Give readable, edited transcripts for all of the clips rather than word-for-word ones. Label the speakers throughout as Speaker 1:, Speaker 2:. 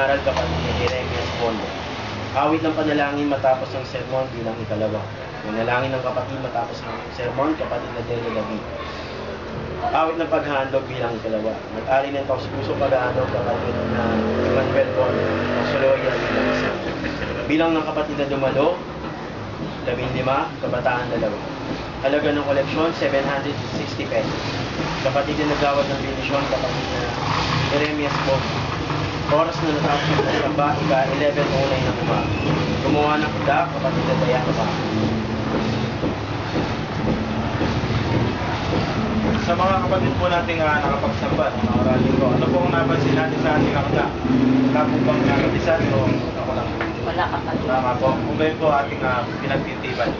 Speaker 1: Aral kapatid ni Jeremias Pondo. Awit ng panalangin matapos ng sermon bilang ikalawa. Manalangin ng kapatid matapos ng sermon, kapatid na Dele David. Awit ng paghahandog bilang ikalawa. Mag-ari ng taus-puso paghahandog kapatid na Manuel Pondo. Pasoloya bilang isa. Bilang ng kapatid na Dumalo, 15, kabataan 2. Halaga ng koleksyon, 760 pesos. Kapatid na nagawad ng benisyon, kapatid na Jeremias Pondo. Oras na natapos ng samba, ika-11:09 ng umaga. Gumawa ng kuda, kapatid na Dayana pa.
Speaker 2: Sa mga kapatid po nating nakapagsamba, nakarali ko, ano po ang napansin natin sa ating akda? Wala po bang nakabisan o ako lang?
Speaker 3: Wala kapatid.
Speaker 2: Tama po. Kung gayon po ating pinagtitiban.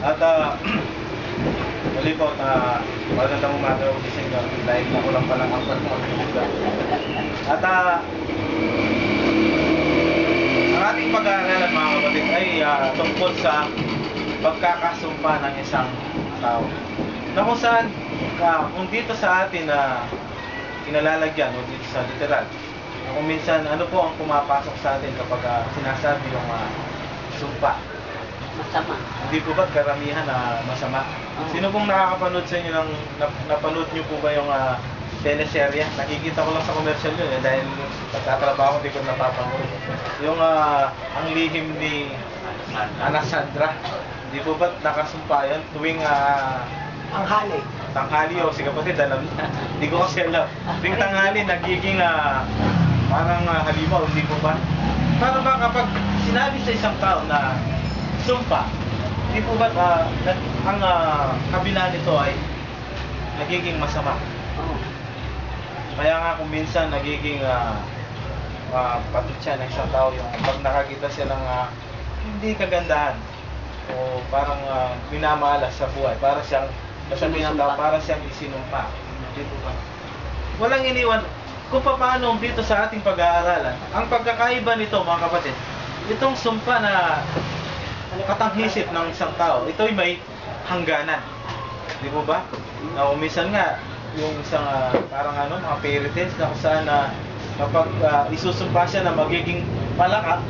Speaker 2: At muli po, magandang umaga o gising nyo dahil ako lang palang ang pagkakas. At ang ating pag-aaralan mga kapatid ay tungkol sa pagkakasumpa ng isang tao. Na kung saan, kung dito sa atin na kinalalagyan o dito sa literal, kung minsan ano po ang pumapasok sa atin kapag sinasabi yung sumpa.
Speaker 3: Masama.
Speaker 2: Hindi po ba karamihan na masama? Sino pong nakakapanood sa inyo ng napanood niyo po ba yung teleserye? Nakikita ko lang sa commercial yun dahil pagtatrabaho hindi ko napapanood. Yung ang lihim ni Ana Sandra. Hindi po ba nakasumpa yun tuwing tanghali o sige kapatid alam na. Hindi ko kasi alam. Tuwing tanghali nagiging parang halimaw, hindi po ba? Para ba kapag sinabi sa isang tao na sumpa, hindi po ba ang kabila nito ay nagiging masama? Kaya nga kung minsan nagiging patut siya ng isang tao yung pag nakakita siya ng hindi kagandahan o parang minamalas sa buhay, para siyang masabihin ng tao, para siyang isinumpa. Hindi po ba? Walang iniwan kung paano dito sa ating pag-aaralan. Ang pagkakaiba nito mga kapatid, itong sumpa na katanghisip ng isang tao, ito'y may hangganan. Di po ba? Na umisan nga, yung isang parang mga fairy tales na kung saan kapag isusumpa siya na magiging palaka,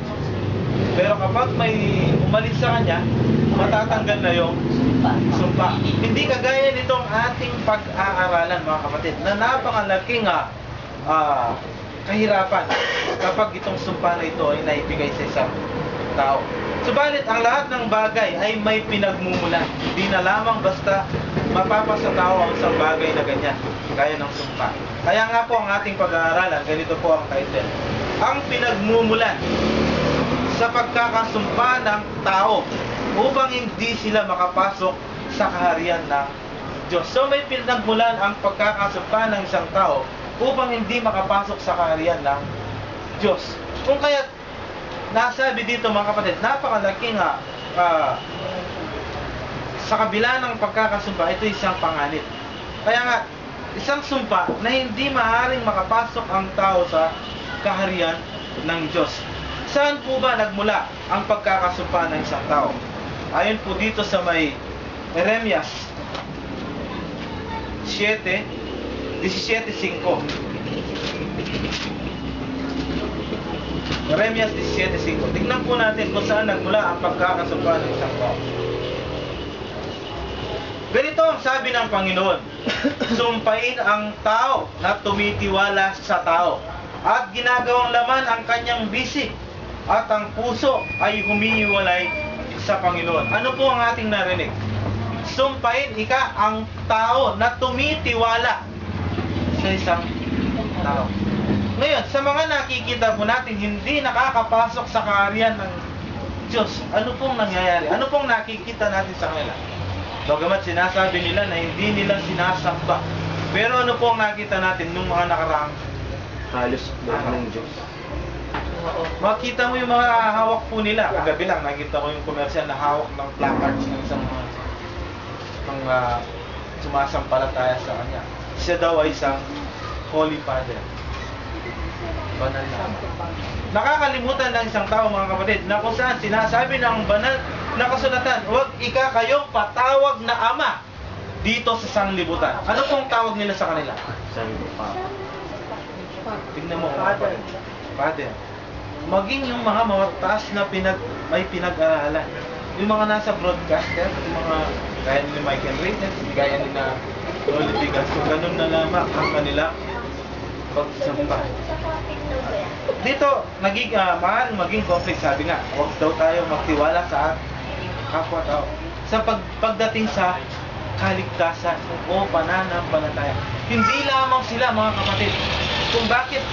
Speaker 2: pero kapag may umalis sa kanya, matatanggal na yung sumpa. Hindi kagaya nitong ating pag-aaralan mga kapatid, na napakalaking kahirapan kapag itong sumpa na ito ay naibigay sa isang tao. Subalit ang lahat ng bagay ay may pinagmumulan. Hindi na lamang basta mapapasa tao ang isang bagay na ganyan, kaya ng sumpa. Kaya nga po ang ating pag-aaralan, ganito po ang title. Ang pinagmumulan sa pagkakasumpa ng tao upang hindi sila makapasok sa kaharian ng Diyos. So may pinagmulan ang pagkakasumpa ng isang tao upang hindi makapasok sa kaharian ng Diyos. Kung kaya nasabi dito mga kapatid, napakalaking sa kabila ng pagkakasumpa, ito isang panganib. Kaya nga, isang sumpa na hindi maaaring makapasok ang tao sa kaharian ng Diyos. Saan po ba nagmula ang pagkakasumpa ng isang tao? Ayon po dito sa may Jeremias 17:5. Jeremias 17:5. Tingnan po natin kung saan nagmula ang pagkakasumpa ng isang tao. Ganito ang sabi ng Panginoon, sumpain ang tao na tumitiwala sa tao at ginagawang laman ang kanyang bisig at ang puso ay humihiwalay sa Panginoon. Ano po ang ating narinig? Sumpain ang tao na tumitiwala sa isang tao. Ngayon, sa mga nakikita po natin hindi nakakapasok sa kaharian ng Diyos, ano pong nangyayari? Ano pong nakikita natin sa kanila? Bagamat sinasabi nila na hindi nila sinasamba, pero ano pong nakita natin nung mga nakaraang
Speaker 1: Halos ng Diyos.
Speaker 2: makita mo yung mga hawak po nila. Kagabi lang nakita ko yung commercial na hawak ng placards ng isang sumasampalataya sa kanya. Siya daw ay isang Holy Father. Banal na. Nakakalimutan ng isang tao mga kapatid na kung saan sinasabi ng banal na kasulatan, huwag kayong patawag na ama dito sa sanglibutan. Ano pong tawag nila sa kanila?
Speaker 1: San Papa.
Speaker 2: Tingnan mo, Father. maging yung mga mataas na may pinag-aralan. Yung mga nasa broadcaster, yung mga gaya ni Michael Reynolds, gaya ni na Rolly Picasso, ganun na lamang ang kanilang pagsamba. Dito, maaaring maging conflict. Sabi nga, huwag daw tayo magtiwala sa kapwa-tao. Sa pagdating sa kaligtasan o pananampalataya. Hindi lamang sila, mga kapatid, kung bakit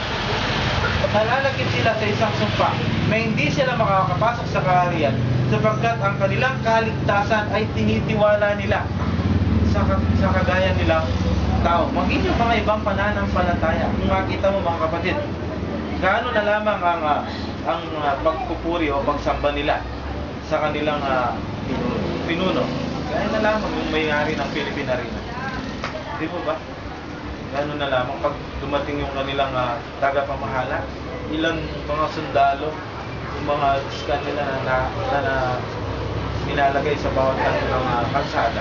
Speaker 2: nalalagit sila sa isang sumpa na hindi sila makakapasok sa kaharian sapagkat ang kanilang kaligtasan ay tinitiwala nila sa kagaya nila tao. Maging yung mga ibang pananampalataya. Kung makita mo, mga kapatid, gaano na lamang ang pagpupuri o pagsamba nila sa kanilang pinuno. Gaya na lamang yung may-ari ng Philippine Arena. Di po ba? Gano'n na lamang pag dumating yung kanilang tagapamahala, ilang mga sundalo, yung mga scan nila na nilalagay sa bawat kanilang kalsada.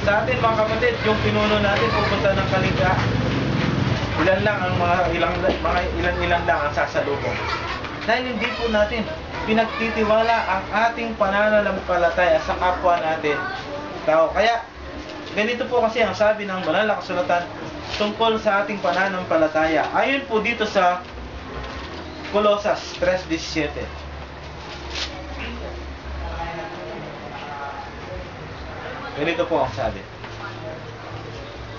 Speaker 2: Sa atin, mga kapatid, yung pinuno natin pupunta ng Kalinga, ilan lang ang sasalubong. Dahil hindi po natin pinagtitiwala ang ating pananampalataya sa kapwa natin tao. Kaya ganito po kasi ang sabi ng banal na kasulatan tungkol sa ating pananampalataya. Ayon po dito sa Colosas 3:17. Ganito po ang sabi.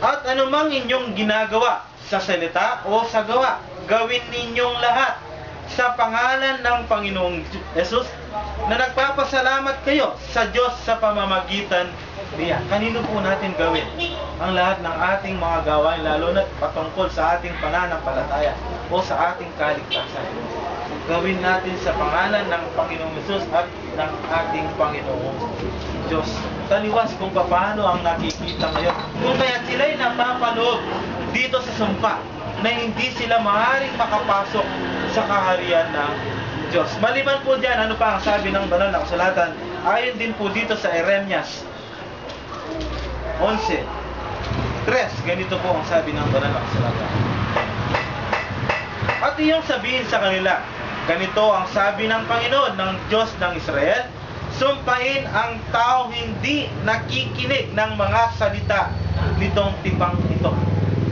Speaker 2: At anumang inyong ginagawa sa salita o sa gawa, gawin ninyong lahat sa pangalan ng Panginoong Jesus na nagpapasalamat kayo sa Diyos sa pamamagitan niya. Kanino po natin gawin ang lahat ng ating mga gawain, lalo na patungkol sa ating pananampalataya o sa ating kaligtasan? Gawin natin sa pangalan ng Panginoong Jesus at ng ating Panginoong Diyos. Taliwas kung paano ang nakikita ngayon. Kung kaya sila'y napapaloob dito sa sumpa na hindi sila maaaring makapasok sa kaharian ng Diyos. Maliban po dyan, ano pa ang sabi ng banal na kasulatan? Ayon din po dito sa Jeremias 11:3, ganito po ang sabi ng banal na kasulatan. At iyong sabihin sa kanila, ganito ang sabi ng Panginoon ng Diyos ng Israel, sumpain ang tao hindi nakikinig ng mga salita nitong tipang ito.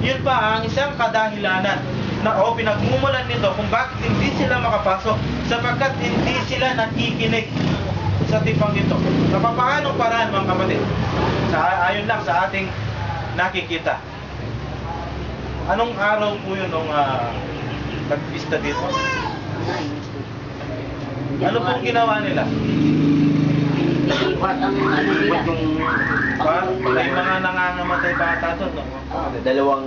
Speaker 2: Yun pa ang isang kadahilanan na pinagmumulan nito kung bakit hindi sila makapasok, sapagkat hindi sila nakikinig sa tipang ito. Sa paanong paraan, mga kapatid? Ayon lang sa ating nakikita. Anong araw po yun nung nagpista dito? Ano pong ginawa nila?
Speaker 3: Iwat ang ano nila.
Speaker 2: May mga nangangamatay bata doon, no?
Speaker 1: Dalawang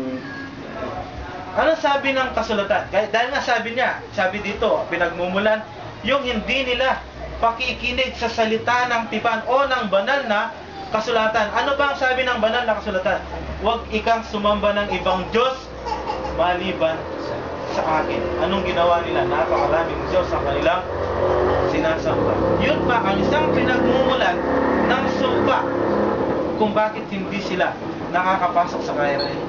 Speaker 2: Ano sabi ng kasulatan? Dahil nga sabi dito, pinagmumulan, yung hindi nila pakikinig sa salita ng tipan o ng banal na kasulatan. Ano ba ang sabi ng banal na kasulatan? Huwag ikang sumamba ng ibang Diyos maliban sa akin. Anong ginawa nila? Napakaraming Diyos ang kanilang sinasamba. Yun pa ang isang pinagmumulan ng sumpa kung bakit hindi sila nakakapasok sa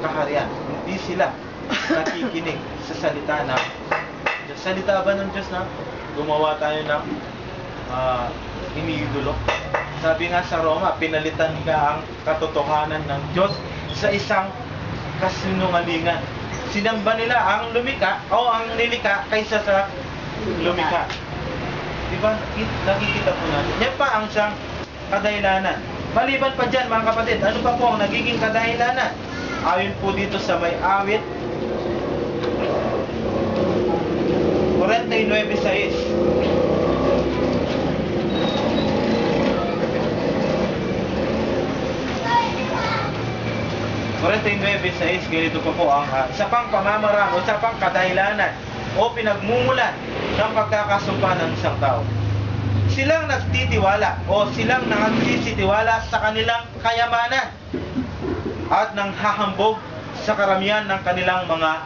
Speaker 2: kaharian. Hindi sila nakikinig sa salita ng Diyos. Salita ba ng Diyos na gumawa tayo ng iniidolo? Sabi nga sa Roma, pinalitan ka ang katotohanan ng Diyos sa isang kasinungalingan. Sinamba nila ang lumika o ang nilika kaysa sa lumika. Diba? Nakikita po natin. Yan pa ang siyang kadahilanan. Maliban pa dyan, mga kapatid, ano pa po ang nagiging kadahilanan? Ayon po dito sa may awit 49:6. Ganito po ang isa pang pamamaraan o isa pang kadahilanan o pinagmumulan ng pagkakasumpa ng isang tao. Silang nagtitiwala o silang nagsisitiwala sa kanilang kayamanan at nang hahambog sa karamihan ng kanilang mga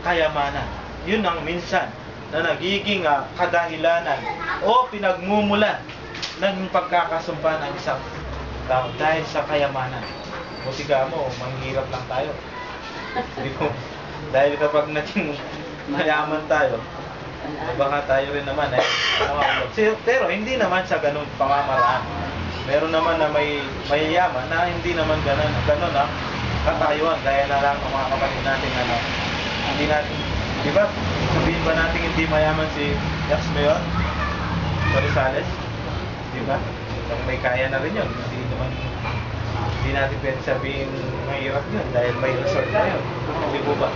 Speaker 2: kayamanan. Yun ang minsan na nagiging kadahilanan o pinagmumulan ng pagkakasumpa ng isang tao dahil sa kayamanan. Buti ka mo, manghirap lang tayo. Dahil kapag naging mayaman tayo, Baka tayo rin naman eh. Pero hindi naman sa ganun pamamaraan. Meron naman na may mayayaman na hindi naman ganun ang katayuan. Gaya na lang ng mga kapatid natin hindi natin, di ba? Sabihin ba natin hindi mayaman si Yax Mayor? Rosales? Di ba? May kaya na rin yun. Hindi natin pwede sabihin mahirap yun dahil may resort na yun. Di po ba?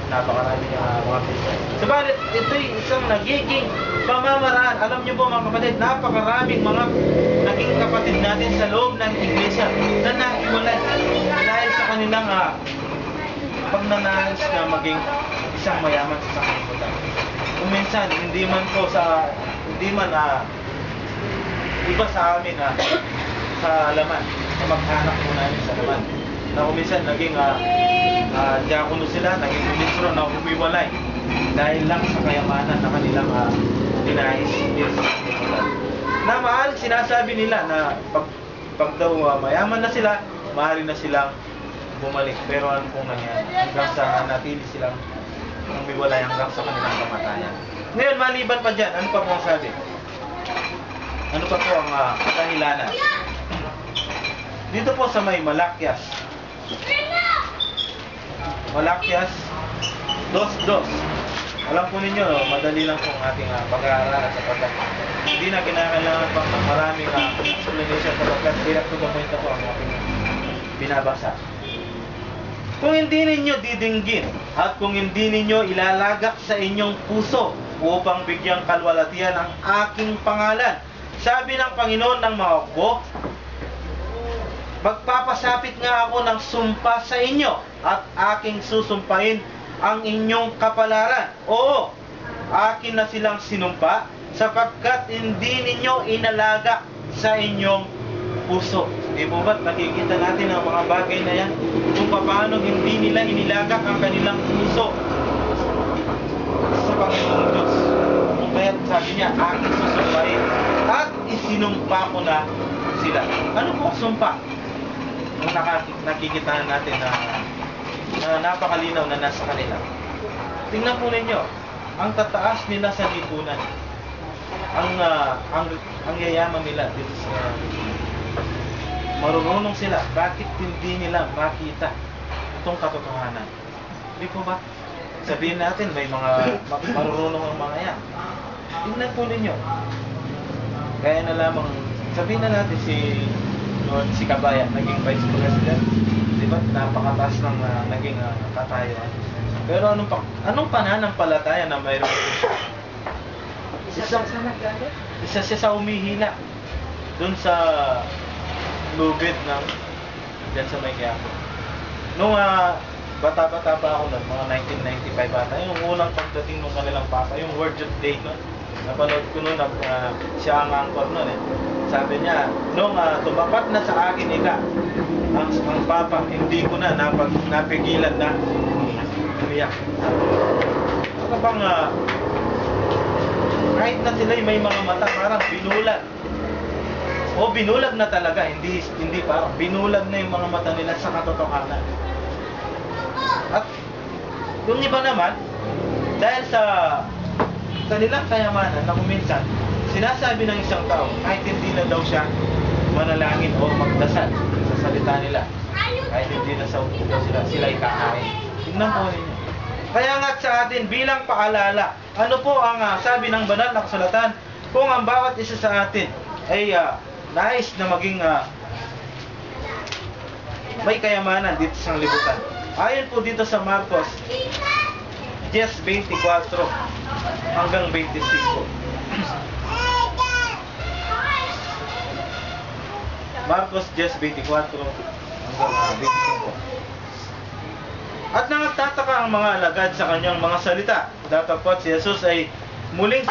Speaker 2: Napakarami niya mga business. Sabalit, ito'y isang nagiging pamamaraan. Alam niyo po mga kapatid, napakaraming mga naging kapatid natin sa loob ng iglesia na nahiwalay dahil sa kanilang pagnanais na maging isang mayaman sa sanglibutan. Kung minsan, hindi man iba sa amin sa laman, sa maghanap po namin sa laman. Na kung minsan naging diakono sila, naging ministro na humiwalay dahil lang sa kayamanan na kanilang dinais. Na mahal, sinasabi nila na pag daw mayaman na sila, maaari na silang bumalik. Pero ano pong nangyari? Hanggang sa natili silang humiwalay hanggang sa kanilang kamatayan. Ngayon, maliban pa dyan, ano pa po ang sabi? Ano pa po ang kadahilanan? Dito po sa may Malakyas. Malakyas 2:2. Alam po ninyo, madali lang po ang ating pag-aaralan sapagkat hindi na kinakailangan pang maraming explanation sapagkat direct to the point na po ang ating binabasa. Kung hindi ninyo didinggin at kung hindi ninyo ilalagak sa inyong puso upang bigyang kalwalatian ang aking pangalan, sabi ng Panginoon ng mga hukbo, magpapasapit nga ako ng sumpa sa inyo at aking susumpain ang inyong kapalaran. Oo, akin na silang sinumpa sapagkat hindi ninyo inalaga sa inyong puso. Di po ba't nakikita natin ang mga bagay na yan? Kung paano hindi nila inilagak ang kanilang puso sa Panginoong Diyos. Kung kaya sabi niya, aking susumpain at isinumpa ko na sila. Ano po ang sumpa? Kung nakikita natin na napakalinaw na nasa kanila. Tingnan po ninyo, ang tataas nila sa lipunan, ang yayaman nila dito sa marunong sila, bakit hindi nila makita itong katotohanan? Hindi po ba? Sabihin natin, may mga marunong ang mga yan. Tingnan po ninyo. Kaya na lamang, sabihin na natin si Kabaya, naging vice president. Diba? Napakataas ng naging katayuan. Pero anong pananampalataya na mayroon siya? Isa siya sa umihina doon sa lubid ng dyan sa Mayquiapo. Nung bata-bata pa ako nun, mga 1995 ata, yung unang pagdating ng kanilang papa, yung Word of Day nun, napanood ko nun, siya ang anchor nun eh. Sabi niya, nung tumapat na sa akin ang papa, hindi ko na napigilan na umiyak. Ano bang kahit na sila may mga mata parang binulag. O binulag na talaga, hindi parang binulag na yung mga mata nila sa katotohanan. At yung iba naman, dahil sa kanilang kayamanan na kuminsan, sinasabi ng isang tao, kahit hindi na daw siya manalangin o magdasal sa salita nila, kahit hindi na sa daw sila'y kakain. Tignan po ninyo. Kaya nga sa atin, bilang paalala, ano po ang sabi ng banal na kasulatan, kung ang bawat isa sa atin ay nais na maging may kayamanan dito sa libutan. Ayon po dito sa Marcos 10:24 hanggang 25. Marcos 10:24 hanggang 25. At nagtataka ang mga alagad sa kanyang mga salita. Datapwat si Jesus ay muling